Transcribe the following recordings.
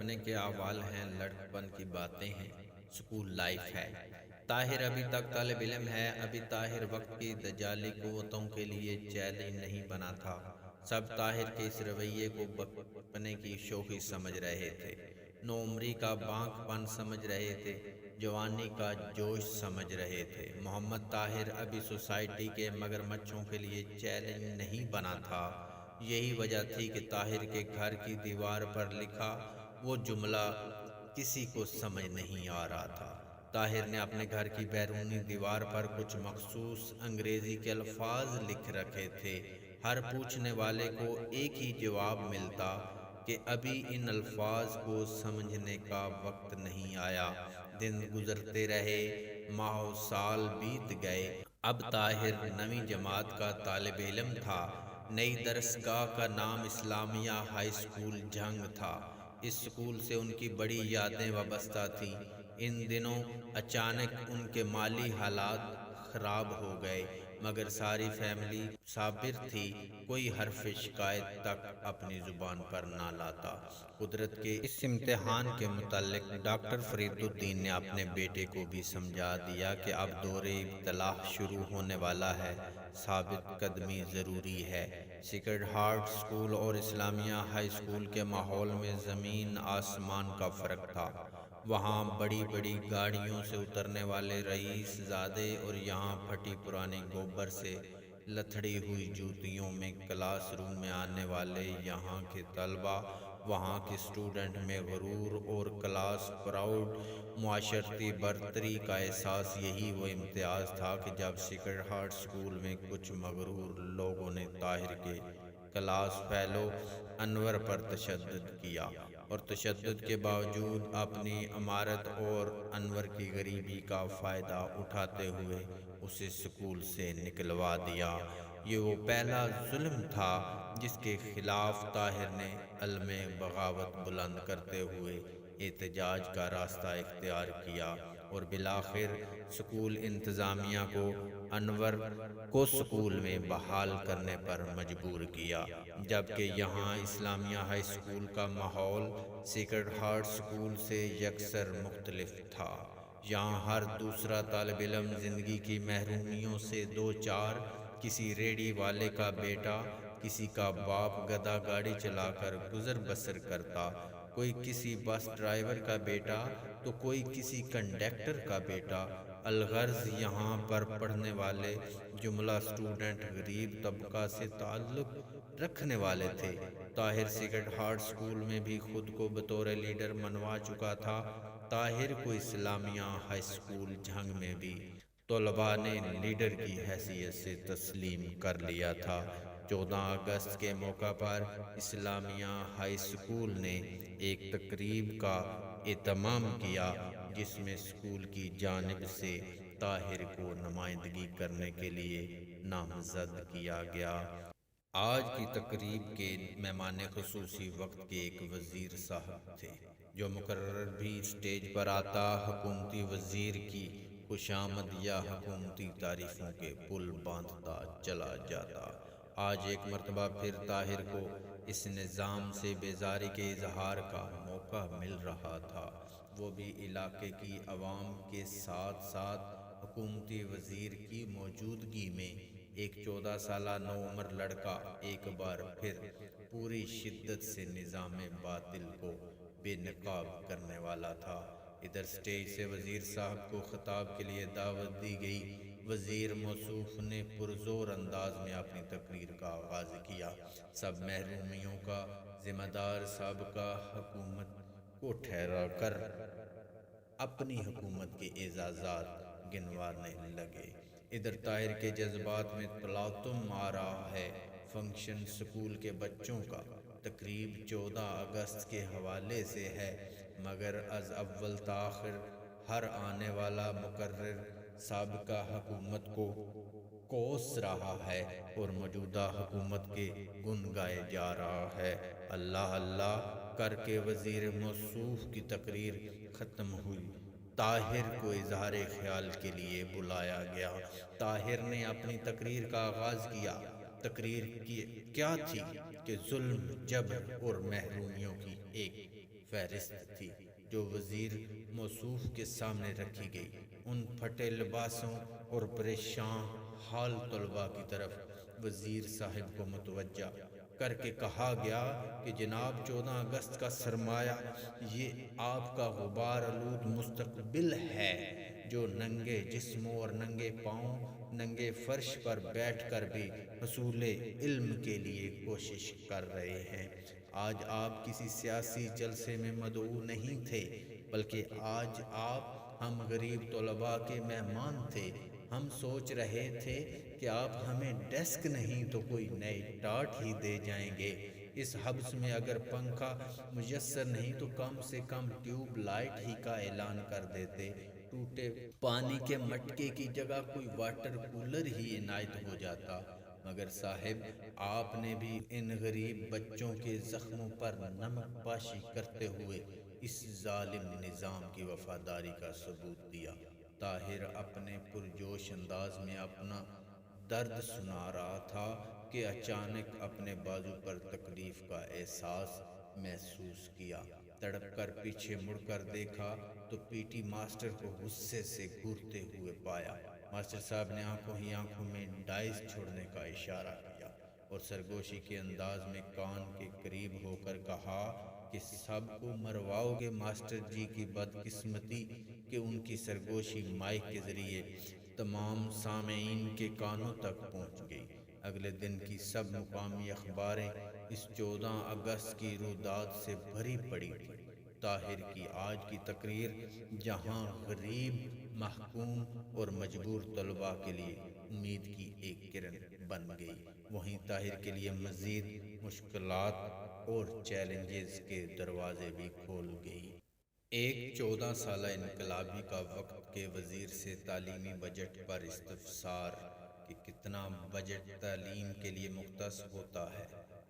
بننے کے احوال ہیں، لڑکپن کی باتیں ہیں، سکول لائف ہے۔ طاہر ابھی تک طالب علم ہے، ابھی طاہر وقت کی دجالی قوتوں کے لیے چیلنج نہیں بنا تھا۔ سب طاہر کے اس رویے کو بچپنے کی شوخی سمجھ رہے تھے، نوعمری کا بانک پن سمجھ رہے تھے، جوانی کا جوش سمجھ رہے تھے۔ محمد طاہر ابھی سوسائٹی کے مگرمچھوں کے لیے چیلنج نہیں بنا تھا۔ یہی وجہ تھی کہ طاہر کے گھر کی دیوار پر لکھا وہ جملہ کسی کو سمجھ نہیں آ رہا تھا۔ طاہر نے اپنے گھر کی بیرونی دیوار پر کچھ مخصوص انگریزی کے الفاظ لکھ رکھے تھے۔ ہر پوچھنے والے کو ایک ہی جواب ملتا کہ ابھی ان الفاظ کو سمجھنے کا وقت نہیں آیا۔ دن گزرتے رہے، ماہ و سال بیت گئے۔ اب طاہر 9ویں جماعت کا طالب علم تھا۔ نئی درسگاہ کا نام اسلامیہ ہائی سکول جھنگ تھا۔ اس سکول سے ان کی بڑی یادیں وابستہ تھیں۔ ان دنوں اچانک ان کے مالی حالات خراب ہو گئے، مگر ساری فیملی صابر تھی، کوئی حرف شکایت تک اپنی زبان پر نہ لاتا۔ قدرت کے اس امتحان کے متعلق ڈاکٹر فرید الدین نے اپنے بیٹے کو بھی سمجھا دیا کہ اب دور ابتلا شروع ہونے والا ہے، ثابت قدمی ضروری ہے۔ سیکرڈ ہارٹ سکول اور اسلامیہ ہائی سکول کے ماحول میں زمین آسمان کا فرق تھا۔ وہاں بڑی بڑی گاڑیوں سے اترنے والے رئیس زادے اور یہاں پھٹی پرانی گوبر سے لتھڑی ہوئی جوتیوں میں کلاس روم میں آنے والے یہاں کے طلبہ، وہاں کے اسٹوڈنٹ میں غرور اور کلاس پراؤڈ، معاشرتی برتری کا احساس۔ یہی وہ امتیاز تھا کہ جب سیکرڈ ہارٹ سکول میں کچھ مغرور لوگوں نے طاہر کے کلاس فیلو انور پر تشدد کیا، اور تشدد کے باوجود اپنی امارت اور انور کی غریبی کا فائدہ اٹھاتے ہوئے اسے سکول سے نکلوا دیا۔ یہ وہ پہلا ظلم تھا جس کے خلاف طاہر نے علم بغاوت بلند کرتے ہوئے احتجاج کا راستہ اختیار کیا، اور بالآخر سکول انتظامیہ کو انور کو سکول میں بحال کرنے پر مجبور کیا، جبکہ یہاں اسلامیہ ہائی سکول کا ماحول سیکرڈ ہارٹ سکول سے یکسر مختلف تھا۔ یہاں ہر دوسرا طالب علم زندگی کی محرومیوں سے دوچار، کسی ریڑھی والے کا بیٹا، کسی کا باپ گدھا گاڑی چلا کر گزر بسر کرتا، کوئی کسی بس ڈرائیور کا بیٹا تو کوئی کسی کنڈکٹر کا بیٹا۔ الغرض یہاں پر پڑھنے والے جملہ اسٹوڈنٹ غریب طبقہ سے تعلق رکھنے والے تھے۔ طاہر سیکرڈ ہارٹ سکول میں بھی خود کو بطور لیڈر منوا چکا تھا۔ طاہر کو اسلامیہ ہائی سکول جھنگ میں بھی طلباء نے لیڈر کی حیثیت سے تسلیم کر لیا تھا۔ 14 اگست کے موقع پر اسلامیہ ہائی سکول نے ایک تقریب کا اہتمام کیا، جس میں سکول کی جانب سے طاہر کو نمائندگی کرنے کے لیے نامزد کیا گیا۔ آج کی تقریب کے مہمان خصوصی وقت کے ایک وزیر صاحب تھے، جو مقرر بھی اسٹیج پر آتا حکومتی وزیر کی خوشامد یا حکومتی تعریفوں کے پل باندھتا چلا جاتا۔ آج ایک مرتبہ پھر طاہر کو اس نظام سے بیزاری کے اظہار کا موقع مل رہا تھا، وہ بھی علاقے کی عوام کے ساتھ ساتھ حکومتی وزیر کی موجودگی میں۔ ایک 14 سالہ نوعمر لڑکا ایک بار پھر پوری شدت سے نظام باطل کو بے نقاب کرنے والا تھا۔ ادھر اسٹیج سے وزیر صاحب کو خطاب کے لیے دعوت دی گئی۔ وزیر موصوف نے پرزور انداز میں اپنی تقریر کا آغاز کیا۔ سب محرومیوں کا ذمہ دار سابقہ حکومت کو ٹھہرا کر اپنی حکومت کے اعزازات گنوانے لگے۔ ادھر طاہر کے جذبات میں تلاطم آ رہا ہے۔ فنکشن سکول کے بچوں کا، تقریب 14 اگست کے حوالے سے ہے، مگر از اول تاخر ہر آنے والا مقرر سابقہ حکومت کو کوس رہا ہے اور موجودہ حکومت کے گن گائے جا رہا ہے۔ اللہ اللہ کر کے وزیر موصوف کی تقریر ختم ہوئی۔ طاہر کو اظہار خیال کے لیے بلایا گیا۔ طاہر نے اپنی تقریر کا آغاز کیا۔ تقریر کیا تھی کہ ظلم، جبر اور محرومیوں کی ایک فہرست تھی جو وزیر موصوف کے سامنے رکھی گئی۔ ان پھٹے لباسوں اور پریشان حال طلباء کی طرف وزیر صاحب کو متوجہ کر کے کہا گیا کہ جناب 14 اگست کا سرمایہ یہ آپ کا غبار آلود مستقبل ہے جو ننگے جسموں اور ننگے پاؤں ننگے فرش پر بیٹھ کر بھی حصول علم کے لیے کوشش کر رہے ہیں۔ آج آپ کسی سیاسی جلسے میں مدعو نہیں تھے بلکہ آج آپ ہم غریب طلباء کے مہمان تھے۔ ہم سوچ رہے تھے کہ آپ ہمیں ڈیسک نہیں تو کوئی نئی ٹاٹ ہی دے جائیں گے۔ اس حبس میں اگر پنکھا میسر نہیں تو کم سے کم ٹیوب لائٹ ہی کا اعلان کر دیتے، ٹوٹے پانی کے مٹکے کی جگہ کوئی واٹر کولر ہی عنایت ہو جاتا۔ مگر صاحب آپ نے بھی ان غریب بچوں کے زخموں پر نمک پاشی کرتے ہوئے اس ظالم نظام کی وفاداری کا ثبوت دیا۔ طاہر اپنے پرجوش انداز میں اپنا درد سنا رہا تھا کہ اچانک اپنے بازو پر تکلیف کا احساس محسوس کیا۔ تڑپ کر پیچھے مڑ کر دیکھا تو پی ٹی ماسٹر کو غصے سے گھورتے ہوئے پایا۔ ماسٹر صاحب نے آنکھوں ہی آنکھوں میں ڈائس چھوڑنے کا اشارہ کیا اور سرگوشی کے انداز میں کان کے قریب ہو کر کہا کہ سب کو مرواؤ گے ماسٹر جی کی بدقسمتی کہ ان کی سرگوشی مائک کے ذریعے تمام سامعین کے کانوں تک پہنچ گئی۔ اگلے دن کی سب مقامی اخباریں اس 14 اگست کی روداد سے بھری پڑی تھی۔ طاہر کی آج کی تقریر جہاں غریب محکوم اور مجبور طلباء کے لیے امید کی ایک کرن بن گئی، وہیں طاہر کے لیے مزید مشکلات اور چیلنجز کے دروازے بھی کھول گئی۔ ایک 14 سالہ انقلابی کا وقت کے وزیر سے تعلیمی بجٹ پر استفسار کہ کتنا بجٹ تعلیم کے لیے مختص ہوتا ہے،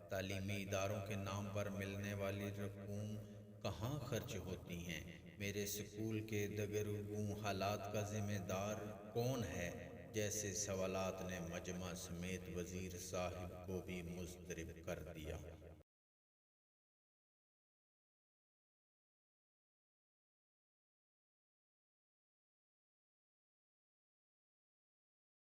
تعلیمی اداروں کے نام پر ملنے والی رقوم کہاں خرچ ہوتی ہیں، میرے سکول کے دگرگوں حالات کا ذمہ دار کون ہے جیسے سوالات نے مجمع سمیت وزیر صاحب کو بھی مضطرب کر دیا۔